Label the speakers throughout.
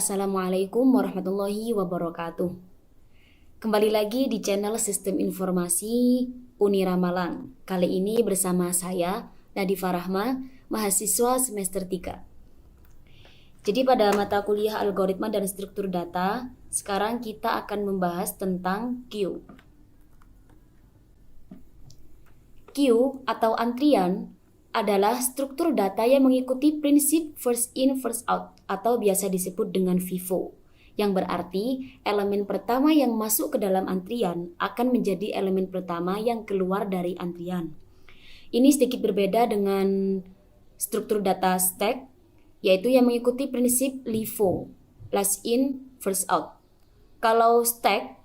Speaker 1: Assalamualaikum warahmatullahi wabarakatuh. Kembali lagi di channel Sistem Informasi Unira Malang. Kali ini bersama saya, Nadifa Rahma, mahasiswa semester 3. Jadi pada mata kuliah algoritma dan struktur data, sekarang kita akan membahas tentang queue. Queue atau antrian adalah struktur data yang mengikuti prinsip first in first out atau biasa disebut dengan FIFO, yang berarti elemen pertama yang masuk ke dalam antrian akan menjadi elemen pertama yang keluar dari antrian. Ini sedikit berbeda dengan struktur data stack, yaitu yang mengikuti prinsip LIFO, last in first out. Kalau stack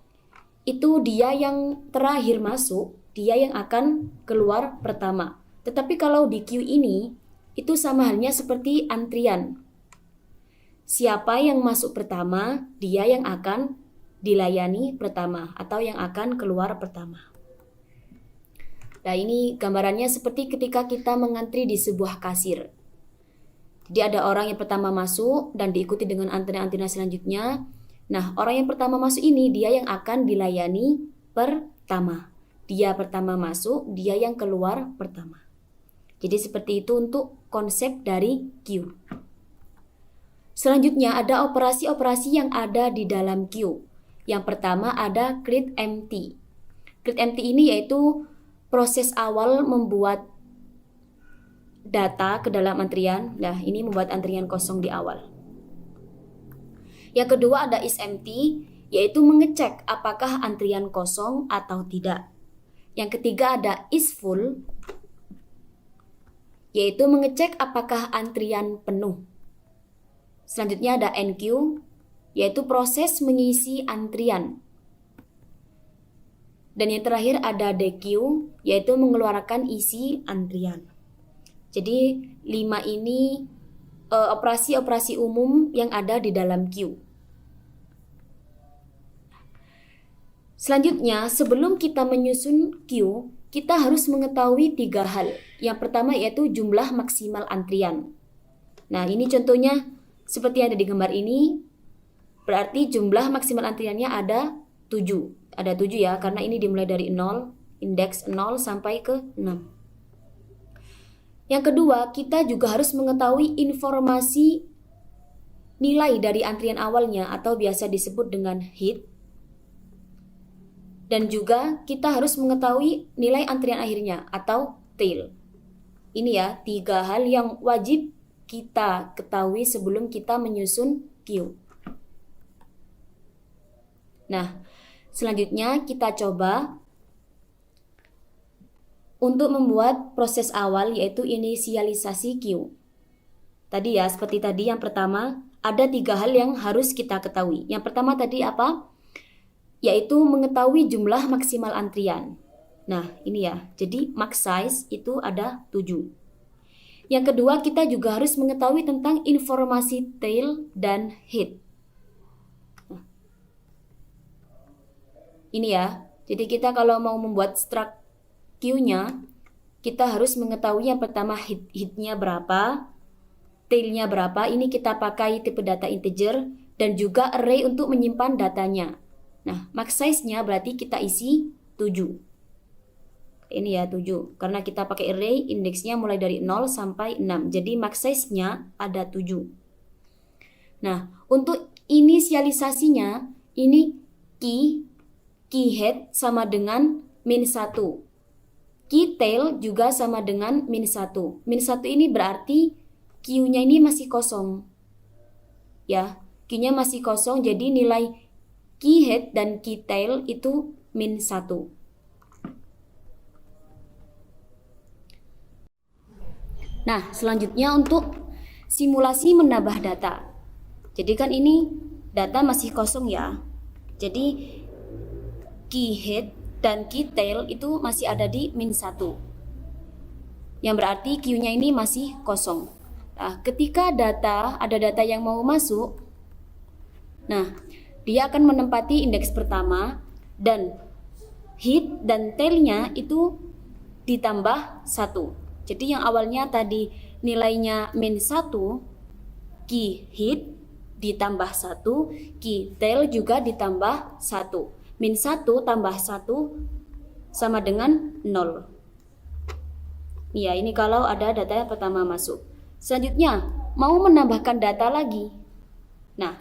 Speaker 1: itu dia yang terakhir masuk, dia yang akan keluar pertama. Tetapi kalau di queue ini, itu sama halnya seperti antrian. Siapa yang masuk pertama, dia yang akan dilayani pertama atau yang akan keluar pertama. Nah, ini gambarannya seperti ketika kita mengantri di sebuah kasir. Jadi ada orang yang pertama masuk dan diikuti dengan antrian-antrian selanjutnya. Nah, orang yang pertama masuk ini dia yang akan dilayani pertama. Dia pertama masuk, dia yang keluar pertama. Jadi seperti itu untuk konsep dari queue. Selanjutnya ada operasi-operasi yang ada di dalam queue. Yang pertama ada create empty. Create empty ini yaitu proses awal membuat data ke dalam antrian. Nah, ini membuat antrian kosong di awal. Yang kedua ada is empty, yaitu mengecek apakah antrian kosong atau tidak. Yang ketiga ada is full, yaitu mengecek apakah antrian penuh. Selanjutnya ada NQ, yaitu proses mengisi antrian. Dan yang terakhir ada DQ, yaitu mengeluarkan isi antrian. Jadi 5 ini operasi-operasi umum yang ada di dalam queue. Selanjutnya, sebelum kita menyusun queue, kita harus mengetahui 3 hal. Yang pertama yaitu jumlah maksimal antrian. Nah, ini contohnya seperti yang ada di gambar ini. Berarti jumlah maksimal antriannya ada 7. Ada 7 ya, karena ini dimulai dari 0, indeks 0 sampai ke 6. Yang kedua, kita juga harus mengetahui informasi nilai dari antrian awalnya atau biasa disebut dengan head. Dan juga kita harus mengetahui nilai antrian akhirnya atau tail. Ini ya 3 hal yang wajib kita ketahui sebelum kita menyusun queue. Nah, selanjutnya kita coba untuk membuat proses awal yaitu inisialisasi queue. Tadi ya, seperti tadi yang pertama ada 3 hal yang harus kita ketahui. Yang pertama tadi apa? Yaitu mengetahui jumlah maksimal antrian. Nah, ini ya. Jadi max size itu ada 7. Yang kedua, kita juga harus mengetahui tentang informasi tail dan head. Nah, ini ya. Jadi kita kalau mau membuat struct queue-nya, kita harus mengetahui yang pertama head-nya berapa, tail-nya berapa. Ini kita pakai tipe data integer dan juga array untuk menyimpan datanya. Nah, max size-nya berarti kita isi 7. Ini ya 7. Karena kita pakai array, indeksnya mulai dari 0 sampai 6. Jadi max size-nya ada 7. Nah, untuk inisialisasinya, ini key head sama dengan -1. Key tail juga sama dengan -1. -1 ini berarti queue-nya ini masih kosong. Ya, queue-nya masih kosong, jadi nilai key head dan key tail itu -1. Nah, selanjutnya untuk simulasi menambah data. Jadi kan ini data masih kosong ya. Jadi key head dan key tail itu masih ada di -1. Yang berarti queue-nya ini masih kosong. Nah, ketika ada data yang mau masuk, nah, dia akan menempati indeks pertama dan head dan tail-nya itu ditambah 1. Jadi yang awalnya tadi nilainya -1, key head ditambah 1, key tail juga ditambah 1. Min 1 tambah 1 sama dengan 0. Ya, ini kalau ada data pertama masuk. Selanjutnya, mau menambahkan data lagi. Nah,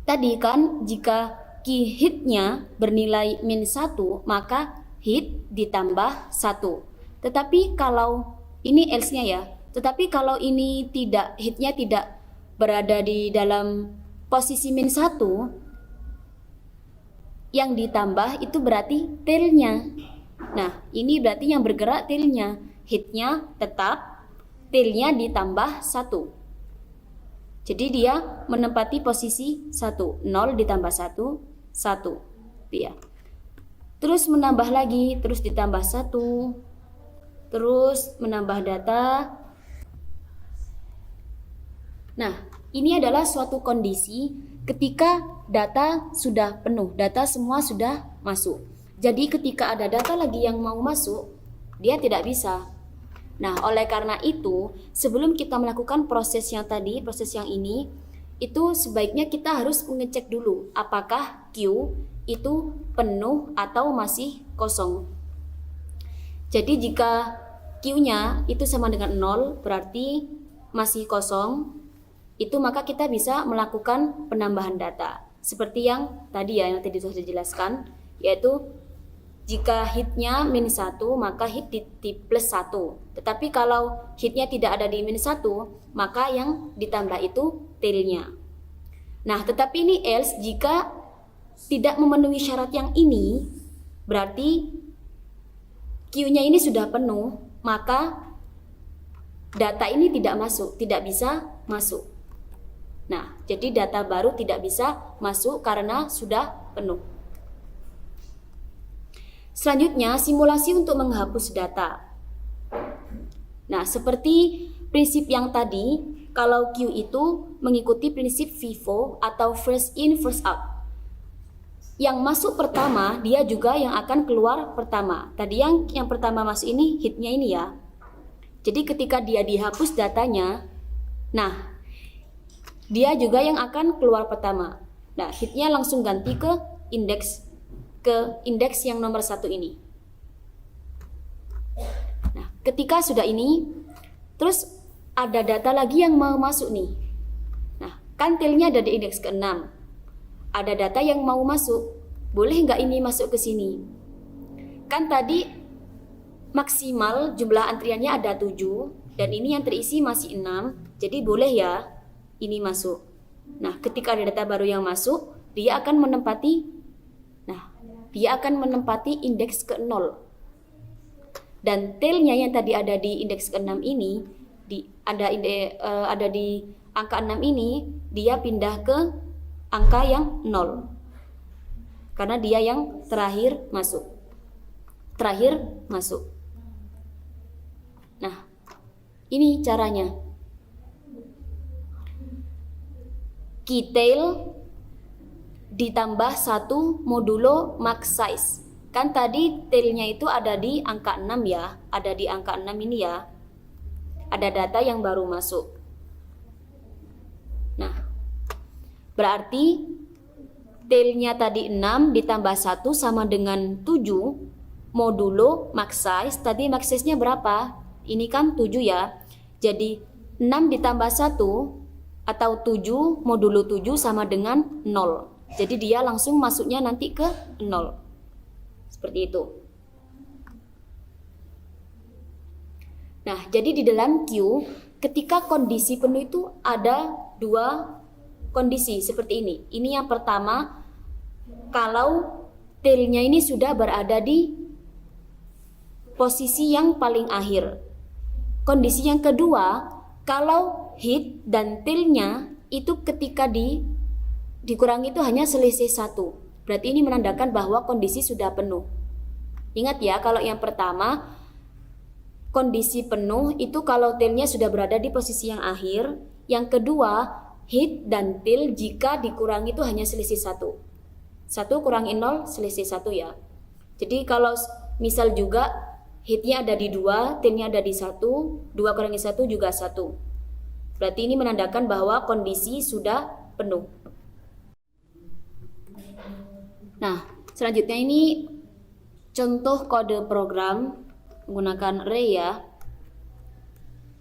Speaker 1: tadi kan jika key hitnya bernilai min 1, maka hit ditambah 1. Tetapi kalau ini else-nya ya, tetapi kalau ini tidak, hitnya tidak berada di dalam posisi min 1, yang ditambah itu berarti tail-nya. Nah, ini berarti yang bergerak tail-nya. Hitnya tetap, tail-nya ditambah 1. Jadi dia menempati posisi 1. 0 ditambah 1, 1. Ya. Terus menambah lagi, terus ditambah 1. Terus menambah data. Nah, ini adalah suatu kondisi ketika data sudah penuh, data semua sudah masuk. Jadi ketika ada data lagi yang mau masuk, dia tidak bisa. Nah, oleh karena itu, sebelum kita melakukan proses yang tadi, proses yang ini, itu sebaiknya kita harus mengecek dulu apakah Q itu penuh atau masih kosong. Jadi jika Q-nya itu sama dengan 0, berarti masih kosong, itu maka kita bisa melakukan penambahan data. Seperti yang tadi ya, yang tadi sudah dijelaskan, yaitu jika hitnya min 1, maka hit di plus 1. Tetapi kalau hitnya tidak ada di min 1, maka yang ditambah itu tail-nya. Nah, tetapi ini else jika tidak memenuhi syarat yang ini, berarti Q-nya ini sudah penuh, maka data ini tidak masuk, tidak bisa masuk. Nah, jadi data baru tidak bisa masuk karena sudah penuh. Selanjutnya, simulasi untuk menghapus data. Nah, seperti prinsip yang tadi, kalau Q itu mengikuti prinsip FIFO atau first in first out. Yang masuk pertama, dia juga yang akan keluar pertama. Tadi yang pertama masuk ini, hitnya ini ya. Jadi ketika dia dihapus datanya, nah, dia juga yang akan keluar pertama. Nah, hitnya langsung ganti ke indeks yang nomor 1 ini. Nah, ketika sudah ini, terus ada data lagi yang mau masuk nih. Nah, kan tailnya ada di indeks ke-6. Ada data yang mau masuk. Boleh nggak ini masuk ke sini? Kan tadi maksimal jumlah antriannya ada 7, dan ini yang terisi masih 6. Jadi boleh ya ini masuk. Nah, ketika ada data baru yang masuk, dia akan menempati indeks ke-0. Dan tailnya yang tadi ada di indeks ke-6 ini, ada di angka 6 ini, dia pindah ke angka yang 0. Karena dia yang terakhir masuk. Nah, ini caranya. Key tail ditambah 1 modulo max size. Kan tadi tailnya itu ada di angka 6 ya. Ada di angka 6 ini ya. Ada data yang baru masuk. Nah, berarti tailnya tadi 6 ditambah 1 sama dengan 7 modulo max size. Tadi max size-nya berapa? Ini kan 7 ya. Jadi 6 ditambah 1 atau 7 modulo 7 sama dengan 0. Jadi dia langsung masuknya nanti ke 0. Seperti itu. Nah, jadi di dalam Q, ketika kondisi penuh itu ada 2 kondisi seperti ini. Ini yang pertama, kalau tailnya ini sudah berada di posisi yang paling akhir. Kondisi yang kedua, kalau hit dan tailnya itu ketika dikurangi itu hanya selisih 1. Berarti ini menandakan bahwa kondisi sudah penuh. Ingat ya, kalau yang pertama kondisi penuh itu kalau tailnya sudah berada di posisi yang akhir. Yang kedua, hit dan tail jika dikurangi itu hanya selisih 1. 1 kurangi 0 selisih 1 ya. Jadi kalau misal juga hitnya ada di 2, tailnya ada di 1, 2 kurangi 1 juga 1. Berarti ini menandakan bahwa kondisi sudah penuh. Nah, selanjutnya ini contoh kode program menggunakan array ya.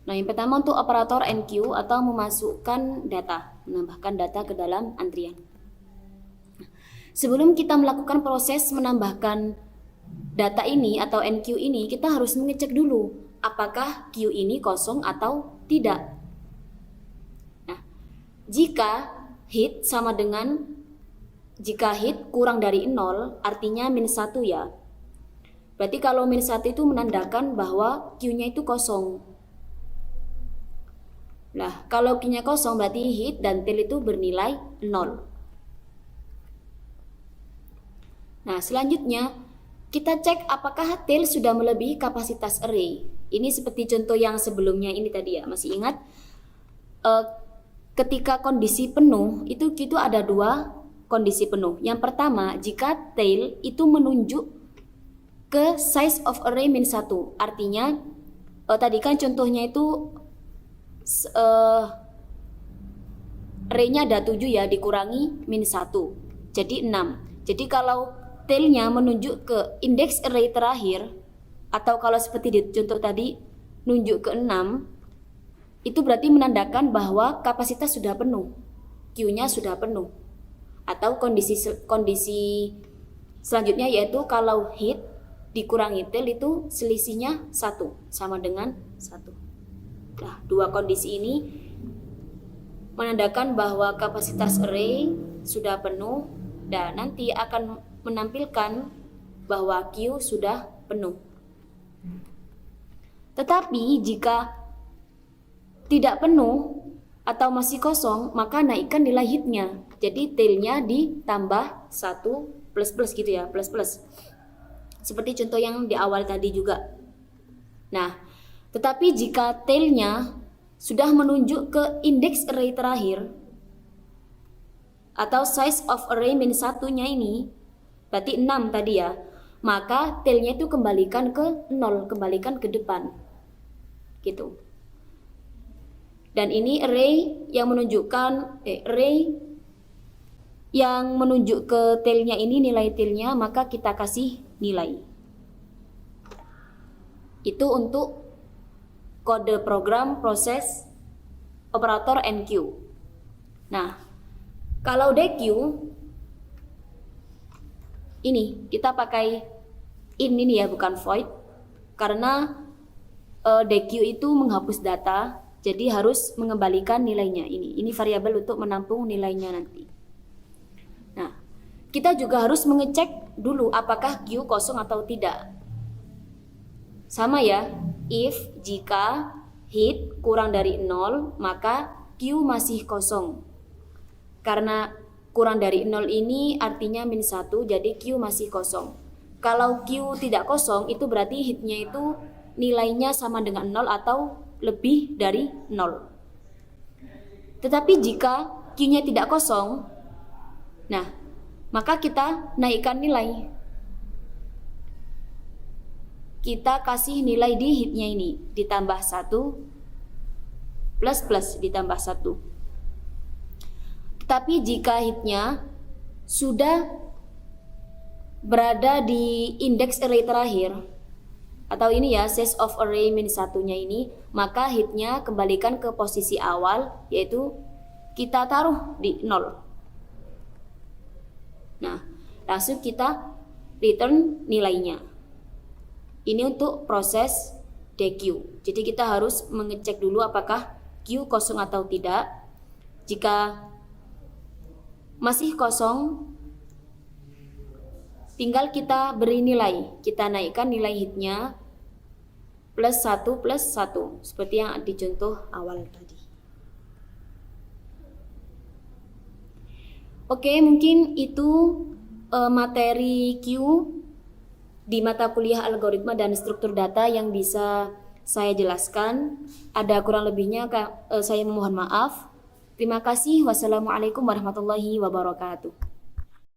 Speaker 1: Nah, yang pertama untuk operator enqueue atau memasukkan data, menambahkan data ke dalam antrian. Sebelum kita melakukan proses menambahkan data ini atau enqueue ini, kita harus mengecek dulu apakah queue ini kosong atau tidak. Nah, jika hit sama dengan jika hit kurang dari 0, artinya -1 ya. Berarti kalau -1 itu menandakan bahwa queue-nya itu kosong. Nah, kalau queue-nya kosong berarti hit dan tail itu bernilai 0. Nah, selanjutnya kita cek apakah tail sudah melebihi kapasitas array. Ini seperti contoh yang sebelumnya ini tadi ya, masih ingat? Ketika kondisi penuh, itu ada dua kondisi penuh. Yang pertama, jika tail itu menunjuk ke size of array -1. Artinya, tadi kan contohnya itu array-nya ada 7 ya, dikurangi -1. Jadi 6. Jadi kalau tail-nya menunjuk ke indeks array terakhir, atau kalau seperti di contoh tadi, nunjuk ke 6, itu berarti menandakan bahwa kapasitas sudah penuh, queue-nya sudah penuh. Atau kondisi selanjutnya yaitu kalau hit dikurangi tail itu selisihnya 1, sama dengan 1. Nah, dua kondisi ini menandakan bahwa kapasitas array sudah penuh dan nanti akan menampilkan bahwa queue sudah penuh. Tetapi jika tidak penuh atau masih kosong, maka naikkan nilai hitnya. Jadi tailnya ditambah 1 plus gitu ya, plus. Seperti contoh yang di awal tadi juga. Nah, tetapi jika tailnya sudah menunjuk ke indeks array terakhir atau size of array -1-nya ini, berarti 6 tadi ya, maka tailnya itu kembalikan ke 0, kembalikan ke depan. Gitu. Dan ini array yang menunjukkan array yang menunjuk ke tailnya ini, nilai tailnya, maka kita kasih nilai. Itu untuk kode program proses operator enqueue. Nah, kalau dequeue ini kita pakai ini ya, bukan void, karena dequeue itu menghapus data, jadi harus mengembalikan nilainya. Ini variabel untuk menampung nilainya nanti. Nah, kita juga harus mengecek dulu apakah queue kosong atau tidak. Sama ya, jika hit kurang dari 0, maka queue masih kosong. Karena kurang dari 0 ini artinya -1, jadi queue masih kosong. Kalau queue tidak kosong, itu berarti hitnya itu nilainya sama dengan 0 atau lebih dari 0. Tetapi jika queue-nya tidak kosong, nah, maka kita naikkan nilai. Kita kasih nilai di hitnya ini, ditambah 1, plus, ditambah 1. Tetapi jika hitnya sudah berada di indeks array terakhir, atau ini ya, size of array -1-nya ini, maka hitnya kembalikan ke posisi awal, yaitu kita taruh di 0. Nah, langsung kita return nilainya. Ini untuk proses dequeue. Jadi kita harus mengecek dulu apakah queue kosong atau tidak. Jika masih kosong, tinggal kita beri nilai. Kita naikkan nilai hitnya +1 + 1, seperti yang di contoh awal tadi. Oke, mungkin itu materi queue di mata kuliah algoritma dan struktur data yang bisa saya jelaskan. Ada kurang lebihnya, saya memohon maaf. Terima kasih. Wassalamualaikum warahmatullahi wabarakatuh.